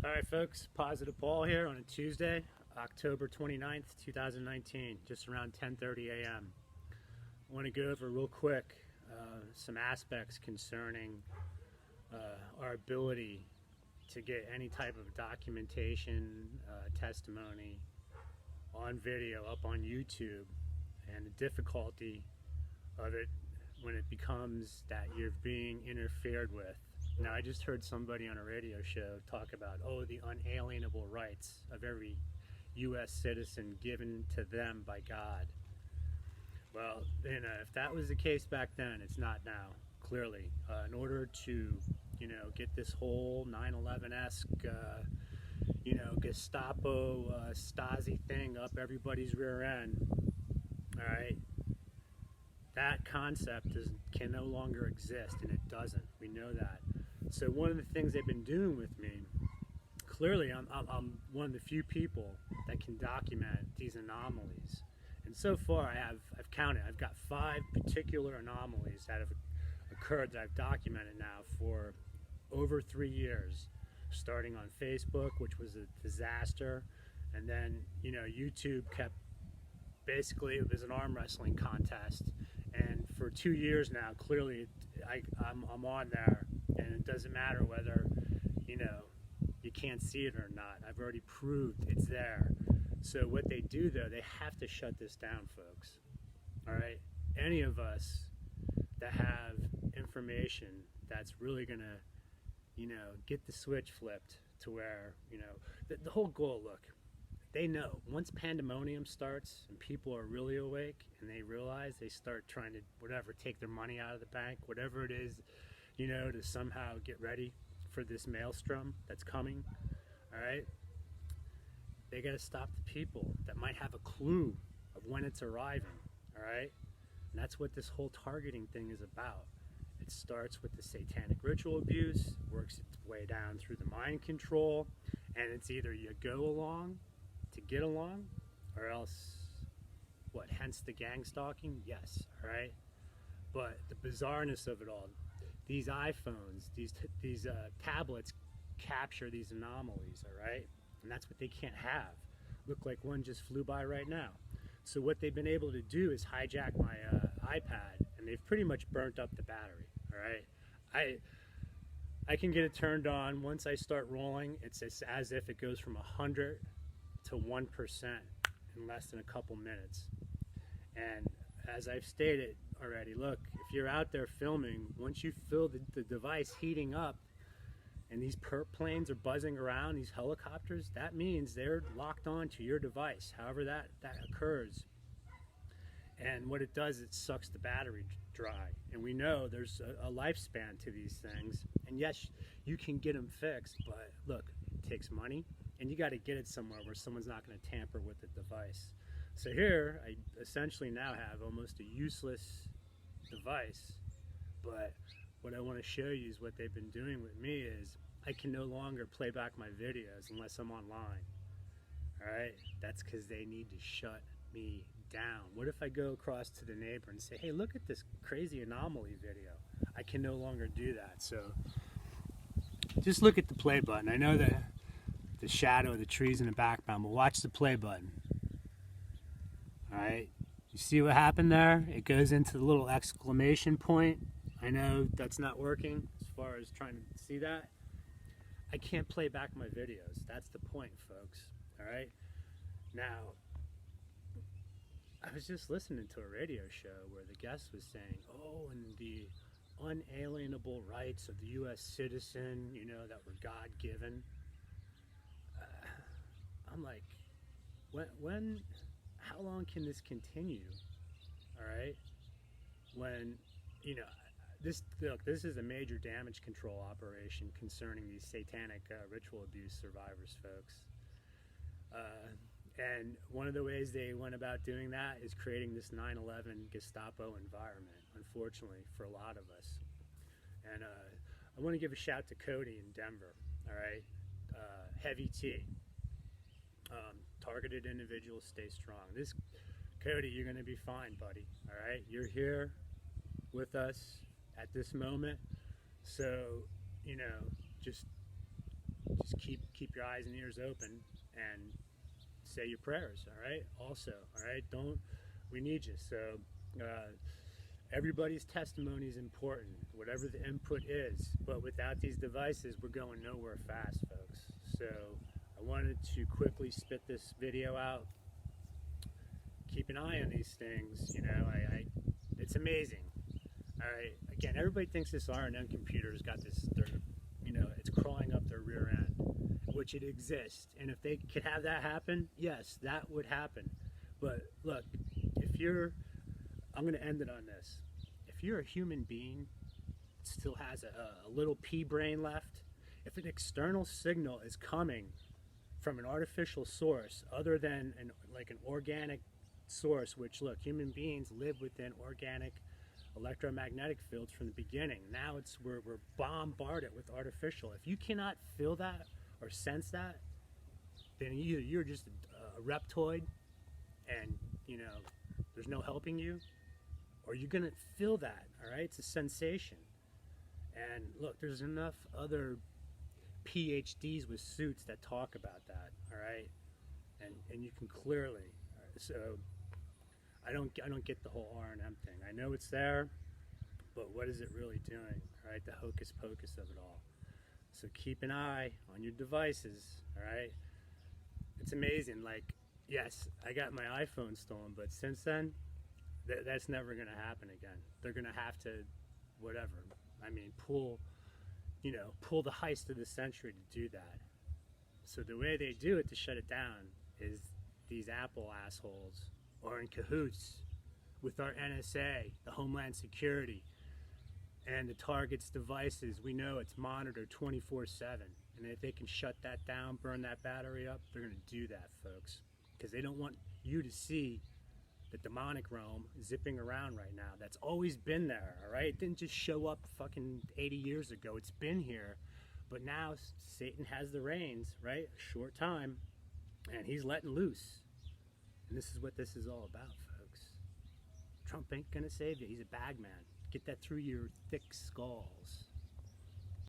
All right, folks, Positive Paul here on a Tuesday, October 29th, 2019, just around 10:30 a.m. I want to go over real quick some aspects concerning our ability to get any type of documentation, testimony on video up on YouTube, and the difficulty of it when it becomes that you're being interfered with. Now, I just heard somebody on a radio show talk about, the unalienable rights of every U.S. citizen given to them by God. Well, if that was the case back then, it's not now, clearly. In order to, get this whole 9/11-esque, Gestapo, Stasi thing up everybody's rear end, all right, that concept can no longer exist, and it doesn't. We know that. So one of the things they've been doing with me, clearly I'm one of the few people that can document these anomalies. And so far I've counted, I've got 5 particular anomalies that have occurred that I've documented now for over 3 years, starting on Facebook, which was a disaster, and then YouTube kept, basically it was an arm wrestling contest, and for 2 years now, clearly I'm on there, and it doesn't matter whether you can't see it or not. I've already proved it's there. So what they do, though, they have to shut this down, folks. All right, any of us that have information that's really gonna get the switch flipped to where the whole goal, look, they know once pandemonium starts and people are really awake and they realize, they start trying to take their money out of the bank, whatever it is, to somehow get ready for this maelstrom that's coming. All right, they got to stop the people that might have a clue of when it's arriving. All right, and that's what this whole targeting thing is about. It starts with the satanic ritual abuse, works its way down through the mind control, and it's either you go along to get along, or else what? Hence the gang stalking. Yes, all right. But the bizarreness of it all, these iPhones, these tablets capture these anomalies, all right, and that's what they can't have. Look like one just flew by right now. So what they've been able to do is hijack my iPad, and they've pretty much burnt up the battery. All right, I can get it turned on. Once I start rolling, it's as if it goes from 100 to 1% in less than a couple minutes. And as I've stated already, look, if you're out there filming, once you feel the device heating up and these planes are buzzing around, these helicopters, that means they're locked on to your device, however that occurs. And what it does, it sucks the battery dry. And we know there's a lifespan to these things. And yes, you can get them fixed, but look, it takes money, and you got to get it somewhere where someone's not going to tamper with the device. So here, I essentially now have almost a useless device, but what I want to show you is what they've been doing with me is I can no longer play back my videos unless I'm online. All right, that's because they need to shut me down. What if I go across to the neighbor and say, hey, look at this crazy anomaly video? I can no longer do that. So just look at the play button. I know that the shadow of the trees in the background, but watch the play button. All right, you see what happened there? It goes into the little exclamation point. I know that's not working as far as trying to see that. I can't play back my videos. That's the point, folks. All right, now I was just listening to a radio show where the guest was saying, and the unalienable rights of the U.S. citizen, that were God-given. I'm like, how long can this continue? All right, when this is a major damage control operation concerning these satanic ritual abuse survivors, folks. And one of the ways they went about doing that is creating this 9/11 Gestapo environment, unfortunately, for a lot of us. And I want to give a shout to Cody in Denver, all right? Heavy T. Targeted individuals, stay strong. Cody, you're going to be fine, buddy, all right? You're here with us at this moment. So, just just keep your eyes and ears open and say your prayers. All right. Also, all right. We need you. So everybody's testimony is important, whatever the input is. But without these devices, we're going nowhere fast, folks. So I wanted to quickly spit this video out. Keep an eye on these things. You know, it's amazing. All right. Again, everybody thinks this R&M computer's got this. It's crawling up their rear end, which it exists. And if they could have that happen, yes, that would happen. But look, I'm going to end it on this. If you're a human being, that still has a little pea brain left, if an external signal is coming from an artificial source other than an organic source, which, look, human beings live within organic electromagnetic fields from the beginning. Now we're bombarded with artificial. If you cannot feel that or sense that, then either you're just a reptoid and there's no helping you, or you're gonna feel that. All right, it's a sensation. And look, there's enough other PhDs with suits that talk about that. All right, and you can clearly. So I don't get the whole R&M thing. I know it's there, but what is it really doing? All right, the hocus pocus of it all. So keep an eye on your devices. All right, it's amazing. Like, yes, I got my iPhone stolen, but since then, that's never going to happen again. They're going to have to, whatever. I mean, pull the heist of the century to do that. So the way they do it to shut it down is these Apple assholes are in cahoots with our NSA, the Homeland Security, and the target's devices. We know it's monitored 24/7. And if they can shut that down, burn that battery up, they're going to do that, folks. Because they don't want you to see the demonic realm zipping around right now. That's always been there, all right? It didn't just show up fucking 80 years ago. It's been here. But now Satan has the reins, right? A short time. And he's letting loose. And this is what this is all about, folks. Trump ain't going to save you. He's a bag man. Get that through your thick skulls.